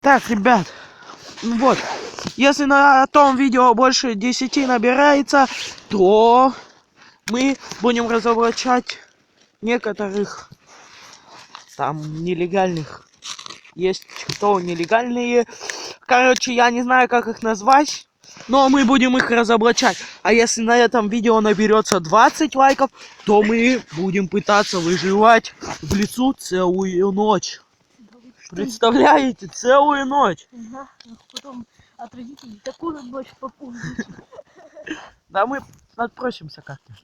Так, ребят, вот, если на том видео больше 10 набирается, то мы будем разоблачать некоторых там нелегальных. Есть кто нелегальные. Короче, я не знаю, как их назвать, но мы будем их разоблачать. А если на этом видео наберется 20 лайков, то мы будем пытаться выживать в лесу целую ночь. Представляете, целую ночь. Ага, потом от родителей такую ночь попомнить. Да мы отпросимся как-нибудь.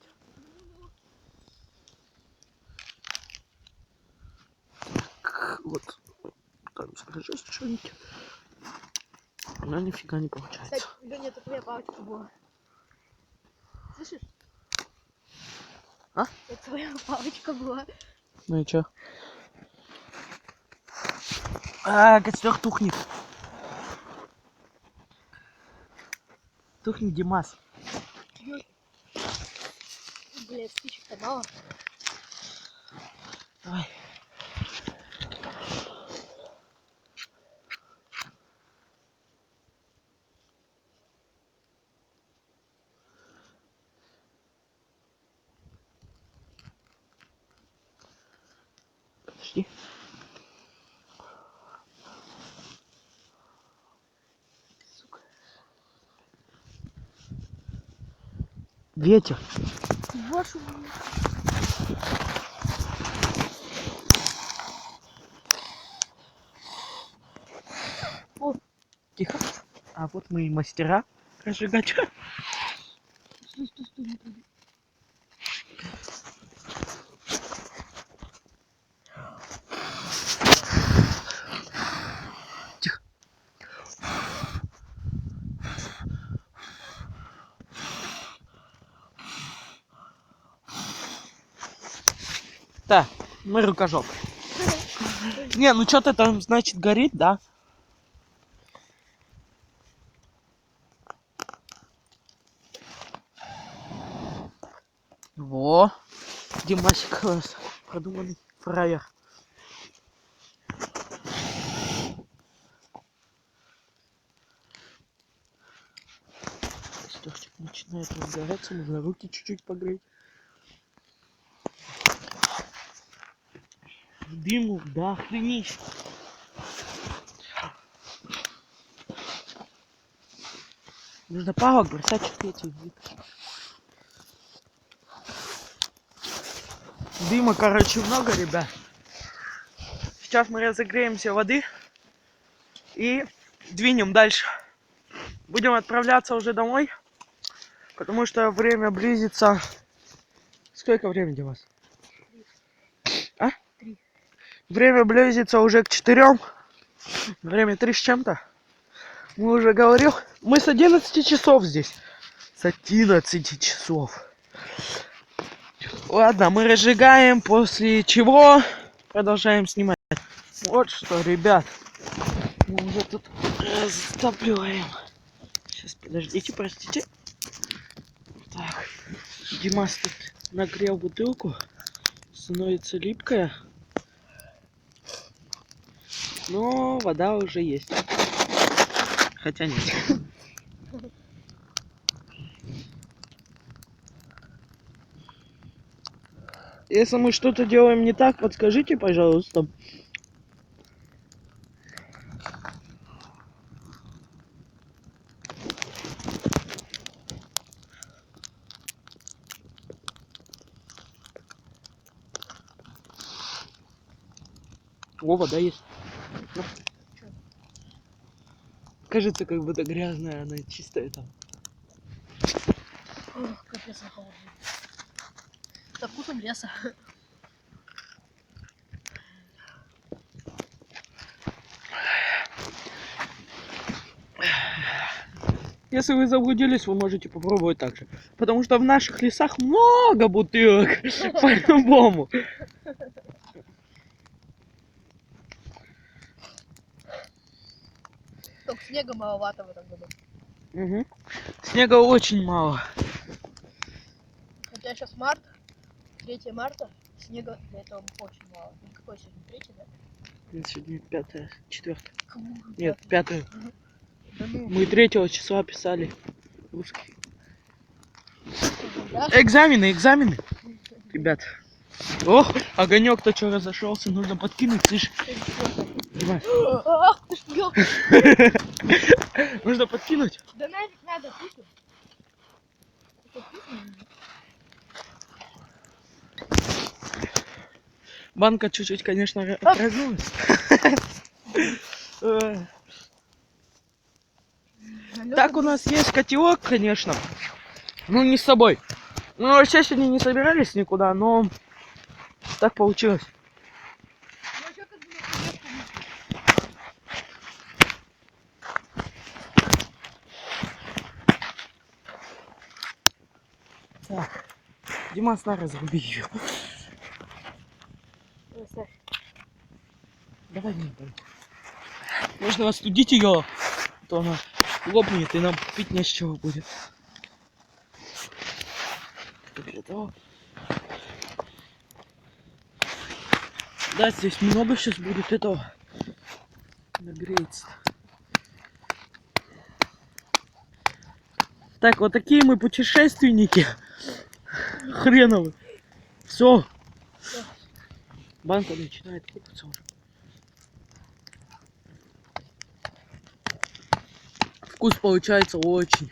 Вот. Там скажи что-нибудь. Но нифига не получается. Кстати, Леня, это твоя палочка была. Слышишь? А? Это твоя палочка была. Ну и чё? А, костер тухнет. Тухнет, Димас. Блядь, спичек-то мало. Давай. Подожди. Сука. Ветер. Вашу... О, тихо. А вот мы и мастера разжигать. Стой, не трогай. Тихо. Так, мы рукожоп. Не, ну что-то там, значит, горит, да? Во, Димасик класс. Продуманный фраер. Костерчик начинает разгораться, нужно руки чуть-чуть погреть. Дыму, да, охренеть. Нужно палок бросать эти. Дыма, короче, много, ребят. Сейчас мы разогреемся воды и двинем дальше. Будем отправляться уже домой, потому что время близится. Сколько времени у вас? А? 3. Время близится уже к 4. Время 3 с чем-то. Мы уже говорил. Мы с 11 часов здесь. С 11 часов. Ладно, мы разжигаем, после чего продолжаем снимать. Вот что, ребят. Мы уже тут растапливаем. Сейчас, подождите, простите. Так, Димас тут нагрел бутылку. Становится липкая. Но вода уже есть. Хотя нет. Если мы что-то делаем не так, подскажите, пожалуйста. О, вода есть. Кажется, как будто грязная, она чистая там. Ох, капец, на холодный. Со вкусом леса. Если вы заблудились, вы можете попробовать так же. Потому что в наших лесах много бутылок. По-любому. Только снега маловато в этом году. Угу. Снега очень мало. Хотя сейчас март, 3 марта, снега для этого очень мало. Ну какой сегодня, 3, да? Сегодня 5, 4. Кому? Нет, 5. Да ну. Мы 3 числа писали русский. Да? Экзамены, ребят. Ох, огонек-то что разошелся, нужно подкинуть, слышь. Давай. Ах, ты ж ёпта. Нужно подкинуть. Да нафиг надо, пусть. Банка чуть-чуть, конечно, разнулась. Так у нас есть котелок, конечно. Ну, не с собой. Мы вообще сегодня не собирались никуда, но так получилось. Так, Димас, на, разруби ее. Давай, не дай. Можно остудить ее, то она лопнет и нам пить не с чего будет. Для того. Да, здесь много сейчас будет этого. Нагреется. Так, вот такие мы путешественники. Хреновы. Все. Банка начинает купаться уже. Вкус получается очень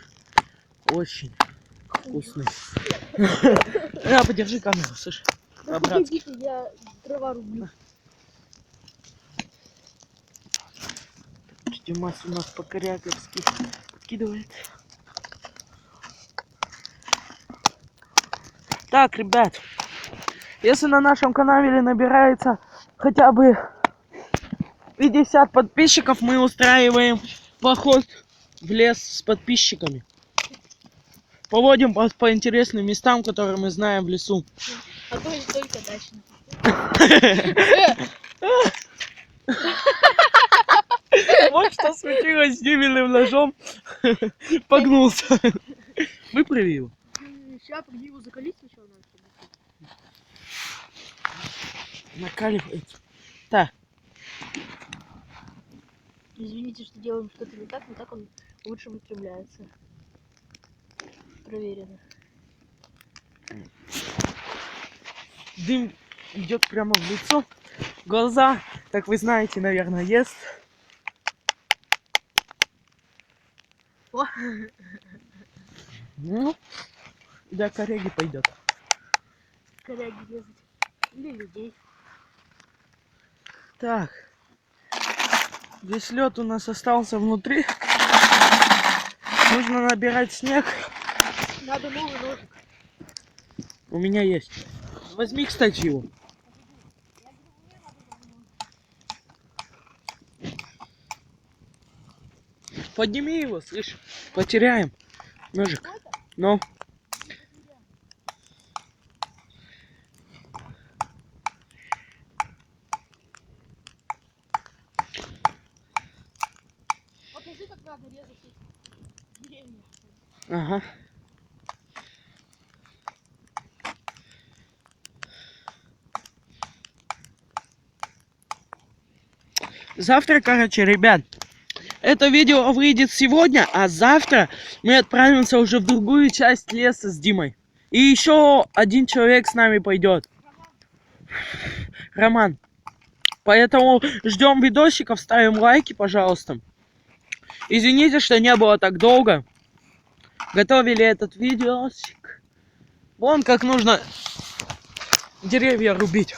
вкусный. Подержи камеру, слышь. Погодите, я дрова рублю. Димас у нас по-коряковски подкидывает. Так, ребят, если на нашем канале набирается хотя бы 50 подписчиков, мы устраиваем поход в лес с подписчиками. Поводим по интересным местам, которые мы знаем в лесу. А то и только дачный. Вот что случилось с дюбельным ножом. Погнулся. Выправи его. Сейчас, погоди, его закалить сначала надо. Накаливается. Так. Извините, что делаем что-то не так, но так он лучше выпрямляется. Проверено. Дым идет прямо в лицо. Глаза, как вы знаете, наверное, ест. О! Ну, для коряги пойдет. Коряги резать. Или людей. Так. Здесь лед у нас остался внутри. Нужно набирать снег. Надо новый ножик. У меня есть. Возьми, кстати, его. Подними его, слышь. Потеряем ножик. Ну. Покажи, как надо резать деревья. Ага. Завтра, короче, ребят, это видео выйдет сегодня, а завтра мы отправимся уже в другую часть леса с Димой. И еще один человек с нами пойдет. Роман. Поэтому ждем видосиков, ставим лайки, пожалуйста. Извините, что не было так долго. Готовили этот видосик. Вон как нужно деревья рубить.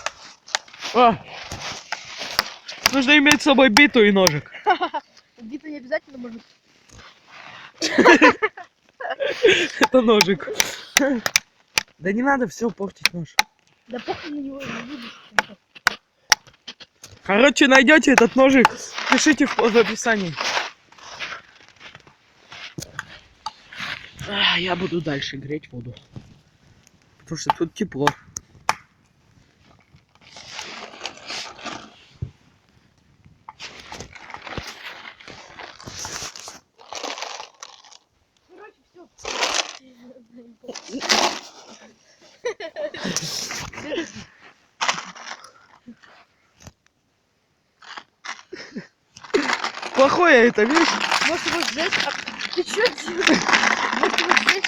Нужно иметь с собой биту и ножик. Биту не обязательно может. Это ножик. Да не надо все портить нож. Да похуй на него, не видишь. Короче, найдете этот ножик, пишите в описании. Я буду дальше греть воду. Потому что тут тепло. Короче, все. плохое это, видишь? Может его сжечь? Ты чё делаешь? Может его сжечь?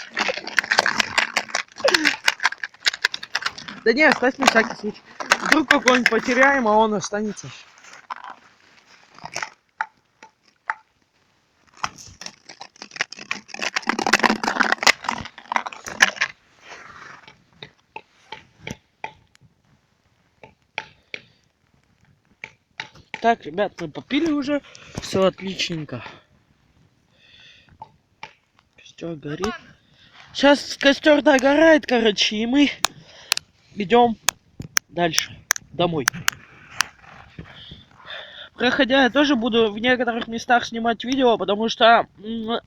Да не, оставь на всякий случай. Вдруг какой-нибудь потеряем, а он останется. Так, ребят, мы попили уже. Все отличненько. Костер горит. Сейчас костер догорает, короче, и мы идем дальше, домой. Проходя, я тоже буду в некоторых местах снимать видео, потому что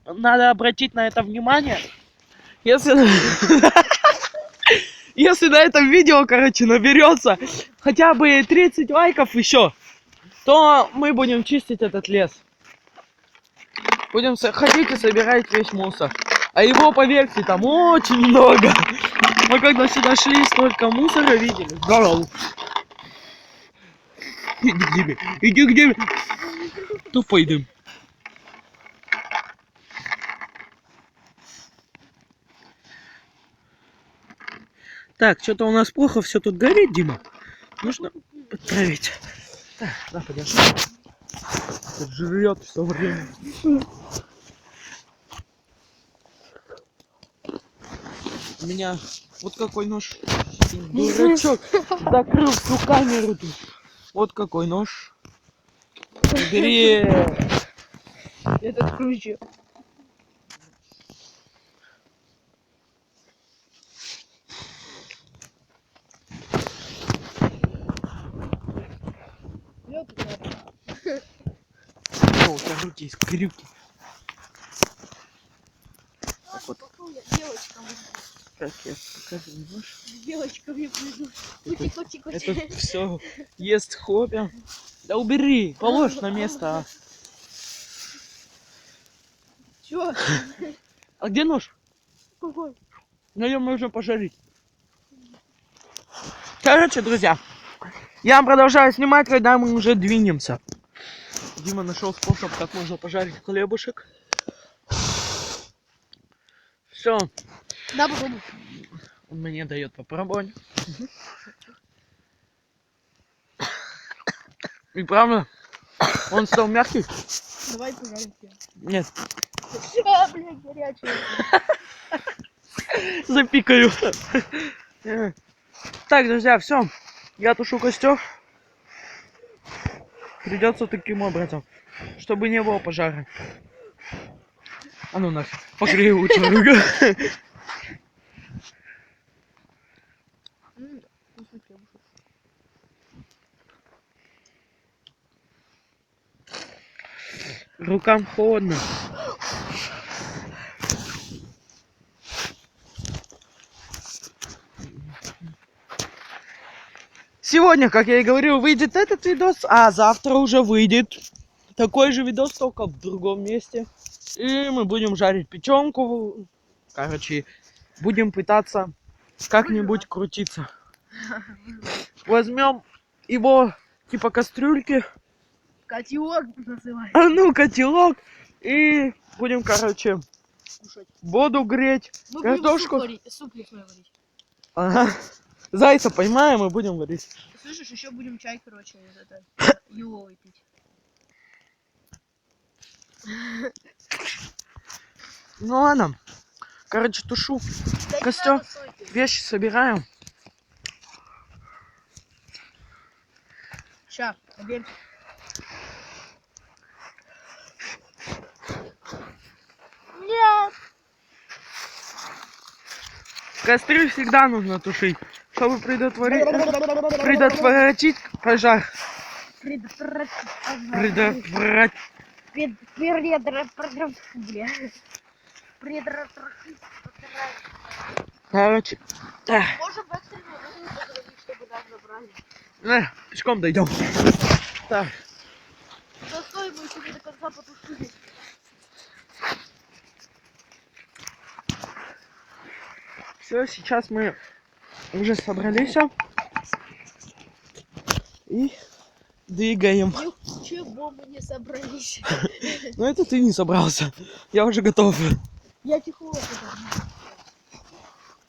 надо обратить на это внимание. Если если на этом видео, короче, наберется хотя бы 30 лайков еще, то мы будем чистить этот лес. Будем ходить и собирать весь мусор. А его, поверьте, там очень много. Мы когда сюда шли, столько мусора видели. Здорово. Иди к тебе. Иди к тебе. Тупой дым. Так, что-то у нас плохо все тут горит, Дима. Нужно подправить. Так, на, подержи. Тут жрет все время. У меня вот какой нож. Дурачок закрыл всю камеру тут. Вот какой нож. Бери. Этот крючок. О, у тебя руки есть крюки. Так вот. Девочкам. Как я покажу нож. Девочкам я приду. Кути-кути-кути. Это все ест хобби. Да убери, положь на место. Чё? А где нож? Какой? На нем можно пожарить. Короче, друзья, я продолжаю снимать, когда мы уже двинемся. Дима нашел способ, как можно пожарить хлебушек. Все. Да, попробуй. Он мне дает попробовать. И правда, он стал мягкий. Давай пожарим тебя. Нет, Всё, блядь, горячий. запикаю. Так, друзья, все. Я тушу костер. Придется таким образом, чтобы не было пожара. А ну нафиг, погрею лучше рука. Рукам холодно. Сегодня, как я и говорил, выйдет этот видос, а завтра уже выйдет такой же видос, только в другом месте. И мы будем жарить печенку. Короче, будем пытаться как-нибудь крутиться. Возьмем его типа кастрюльки. Котелок называй. А ну, котелок. И будем, короче, Кушать. воду греть. Мы Картошку. будем суп лесной варить. Ага. Зайца поймаем и будем варить. Слышишь, еще будем чай, короче, вот это, еловый пить. Ну ладно. Короче, тушу. Да не Костер. надо сойти. Вещи собираем. Ща, поверь. Нет. Костры всегда нужно тушить, чтобы предотвратить пожар. Короче, Можем в экстренную вызов позвонить, чтобы нас забрали. пешком дойдем. Так, Да стой, мы еще не до конца потушили. все, сейчас мы уже собрались и двигаем. Чего мы не собрались? Ну это ты не собрался. Я уже готов. Я тихо.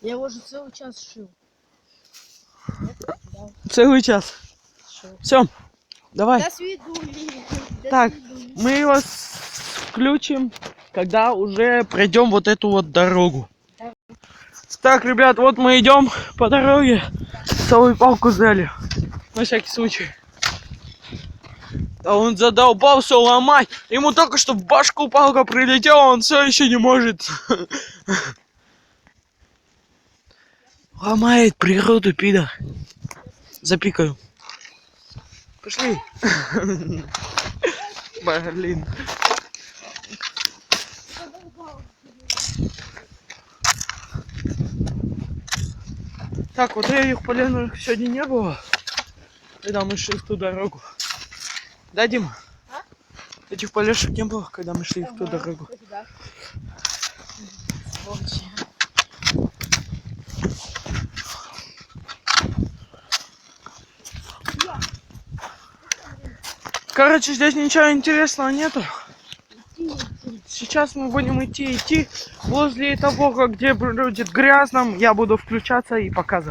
Я его уже целый час шил. Да, Целый час. шил. Все, давай. До свидули. До Так, свидули. мы его включим, когда уже пройдем вот эту вот дорогу. Так, ребят, вот мы идем по дороге. Целую палку взяли. На всякий случай. А он задолбался ломать. Ему только что в башку палка прилетела, он все еще не может. Ломает природу, пидор. Запикаю. Пошли. Блин. Так, вот этих поленных сегодня не было, когда мы шли в ту дорогу. Да, Дима? А? Этих полешек не было, когда мы шли в ту дорогу. Да. Сволочи. Короче, здесь ничего интересного нету. Сейчас мы будем идти. Возле того, где будет грязно, я буду включаться и показывать.